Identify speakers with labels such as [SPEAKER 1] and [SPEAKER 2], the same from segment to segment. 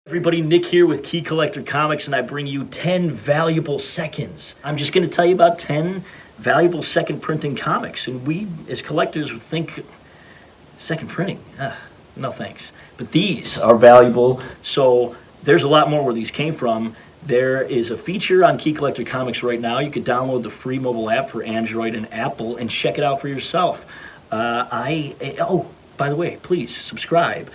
[SPEAKER 1] Everybody, Nick here with Key Collector Comics, and I bring you 10 valuable seconds. I'm just going to tell you about 10 valuable second printing comics, and we, as collectors, would think second printing, no thanks. But these are valuable, so there's a lot more where these came from. There is a feature on Key Collector Comics right now. You could download the free mobile app for Android and Apple and check it out for yourself. Oh, by the way, please subscribe.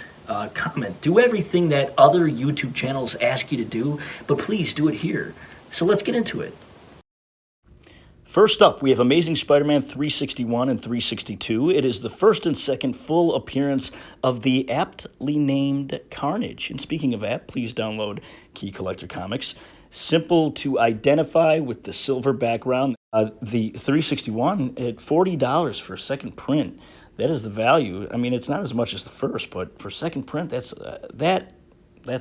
[SPEAKER 1] Comment, do everything that other YouTube channels ask you to do, but please do it here. So let's get into it. First up, we have Amazing Spider-Man 361 and 362. It is the first and second full appearance of the aptly named Carnage. And speaking of app, please download Key Collector Comics. Simple to identify with the silver background. The 361 at $40 for second print. That is the value. I mean, it's not as much as the first, but for second print, that's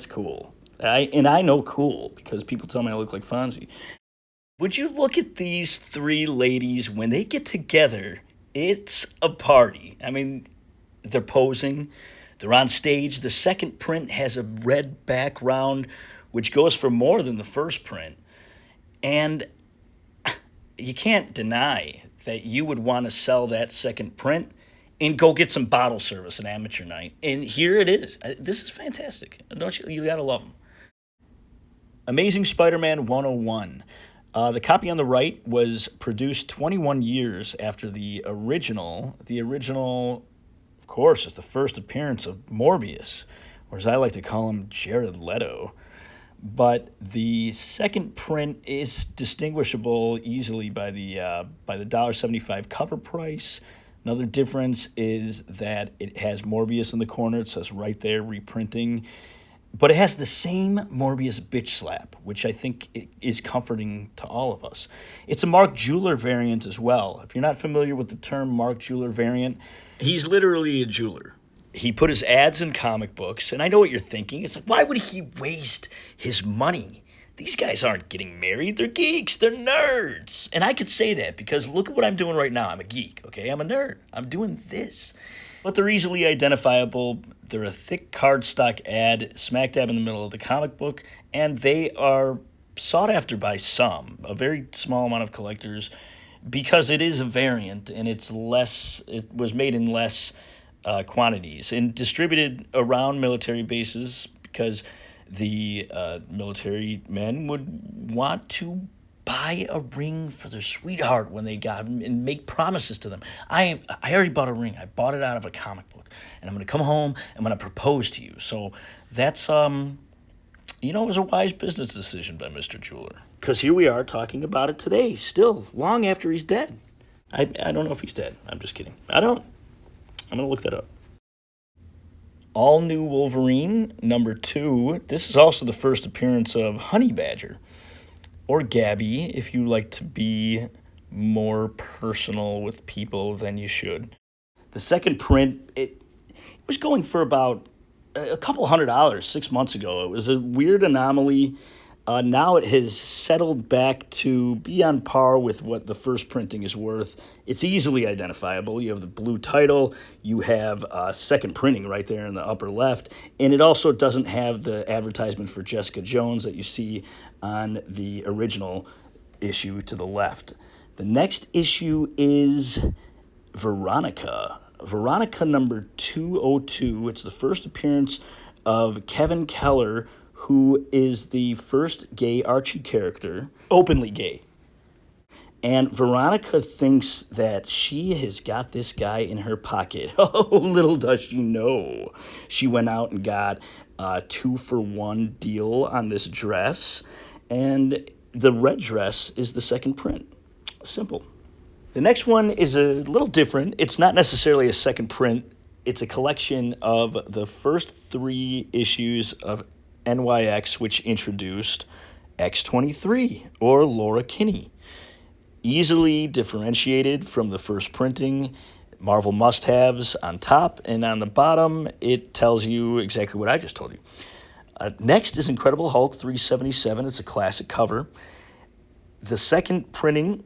[SPEAKER 1] cool. I know cool because people tell me I look like Fonzie. Would you look at these three ladies when they get together? It's a party. I mean, they're posing. They're on stage. The second print has a red background, which goes for more than the first print. And you can't deny that you would want to sell that second print and go get some bottle service at amateur night. And here it is. This is fantastic. Don't you? You gotta love them. Amazing Spider-Man 101. The copy on the right was produced 21 years after the original. The original, of course, is the first appearance of Morbius, or as I like to call him, Jared Leto. But the second print is distinguishable easily by the $1.75 cover price. Another difference is that it has Morbius in the corner. It says right there, reprinting. But it has the same Morbius bitch slap, which I think is comforting to all of us. It's a Mark Jeweler variant as well. If you're not familiar with the term Mark Jeweler variant, he's literally a jeweler. He put his ads in comic books, and I know what you're thinking. It's like, why would he waste his money? These guys aren't getting married. They're geeks. They're nerds. And I could say that because look at what I'm doing right now. I'm a geek, okay? I'm a nerd. I'm doing this. But they're easily identifiable. They're a thick cardstock ad smack dab in the middle of the comic book, and they are sought after by some, a very small amount of collectors, because it is a variant and it was made in less quantities and distributed around military bases because the military men would want to buy a ring for their sweetheart when they got them and make promises to them. I already bought a ring. I bought it out of a comic book, and I'm going to come home, I'm going to propose to you. So that's, it was a wise business decision by Mr. Jeweler. Because here we are talking about it today, still, long after he's dead. I don't know if he's dead. I'm just kidding. I'm going to look that up. All New Wolverine, number 2. This is also the first appearance of Honey Badger, or Gabby, if you like to be more personal with people than you should. The second print, it was going for about a couple $100 6 months ago. It was a weird anomaly. Now it has settled back to be on par with what the first printing is worth. It's easily identifiable. You have the blue title. You have second printing right there in the upper left. And it also doesn't have the advertisement for Jessica Jones that you see on the original issue to the left. The next issue is Veronica. Veronica number 202. It's the first appearance of Kevin Keller, who is the first gay Archie character, openly gay. And Veronica thinks that she has got this guy in her pocket. Oh, little does she know. She went out and got a 2-for-1 deal on this dress, and the red dress is the second print. Simple. The next one is a little different. It's not necessarily a second print. It's a collection of the first 3 issues of NYX, which introduced X-23, or Laura Kinney. Easily differentiated from the first printing. Marvel must-haves on top, and on the bottom, it tells you exactly what I just told you. Next is Incredible Hulk 377. It's a classic cover. The second printing,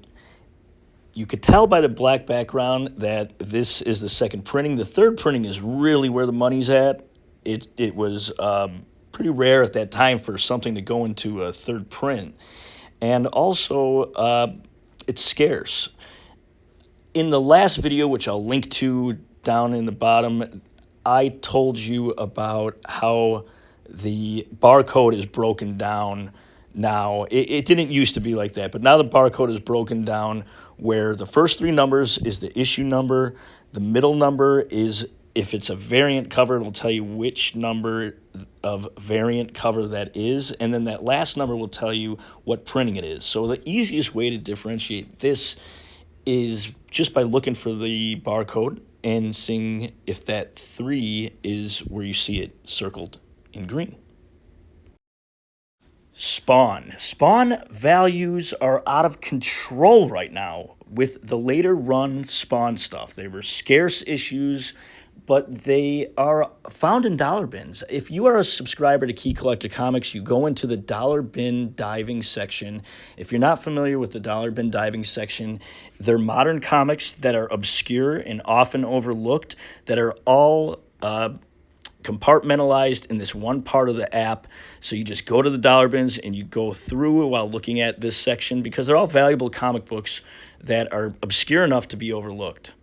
[SPEAKER 1] you could tell by the black background that this is the second printing. The third printing is really where the money's at. It was pretty rare at that time for something to go into a third print. And also, it's scarce. In the last video, which I'll link to down in the bottom, I told you about how the barcode is broken down now. It didn't used to be like that, but now the barcode is broken down where the first three numbers is the issue number, the middle number is, if it's a variant cover, it'll tell you which number of variant cover that is, and then that last number will tell you what printing it is. So the easiest way to differentiate this is just by looking for the barcode and seeing if that 3 is where you see it circled in green. Spawn. Spawn values are out of control right now with the later run Spawn stuff. They were scarce issues, but they are found in dollar bins. If you are a subscriber to Key Collector Comics, you go into the dollar bin diving section. If you're not familiar with the dollar bin diving section, they're modern comics that are obscure and often overlooked, that are all compartmentalized in this one part of the app. So you just go to the dollar bins and you go through while looking at this section, because they're all valuable comic books that are obscure enough to be overlooked.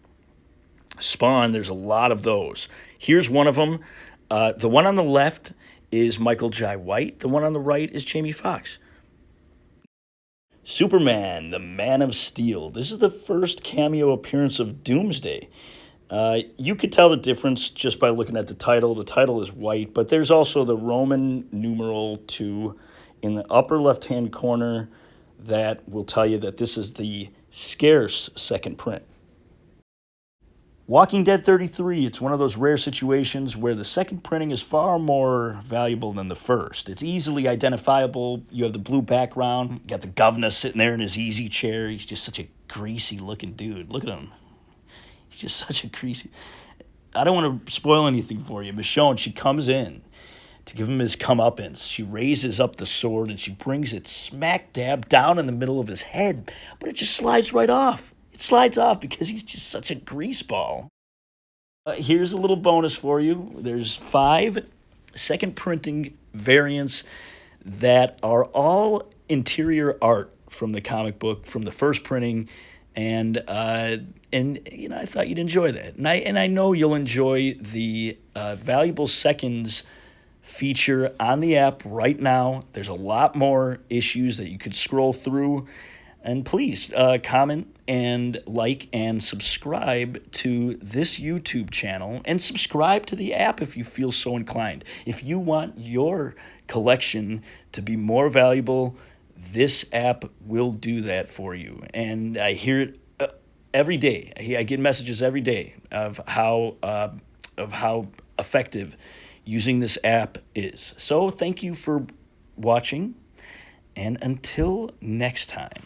[SPEAKER 1] Spawn, there's a lot of those. Here's one of them. The one on the left is Michael Jai White. The one on the right is Jamie Foxx. Superman, the Man of Steel. This is the first cameo appearance of Doomsday. You could tell the difference just by looking at the title. The title is white, but there's also the Roman numeral 2 in the upper left-hand corner that will tell you that this is the scarce second print. Walking Dead 33, it's one of those rare situations where the second printing is far more valuable than the first. It's easily identifiable. You have the blue background. You got the governor sitting there in his easy chair. He's just such a greasy-looking dude. Look at him. He's just such a greasy... I don't want to spoil anything for you. Michonne, she comes in to give him his comeuppance. She raises up the sword, and she brings it smack dab down in the middle of his head, but it just slides right off. It slides off because he's just such a greaseball. Here's a little bonus for you. There's 5 second printing variants that are all interior art from the comic book, from the first printing, and you know, I thought you'd enjoy that. And I know you'll enjoy the valuable seconds feature on the app right now. There's a lot more issues that you could scroll through. And please comment and like and subscribe to this YouTube channel, and subscribe to the app if you feel so inclined. If you want your collection to be more valuable, this app will do that for you. And I hear it every day. I get messages every day of how effective using this app is. So thank you for watching, and until next time.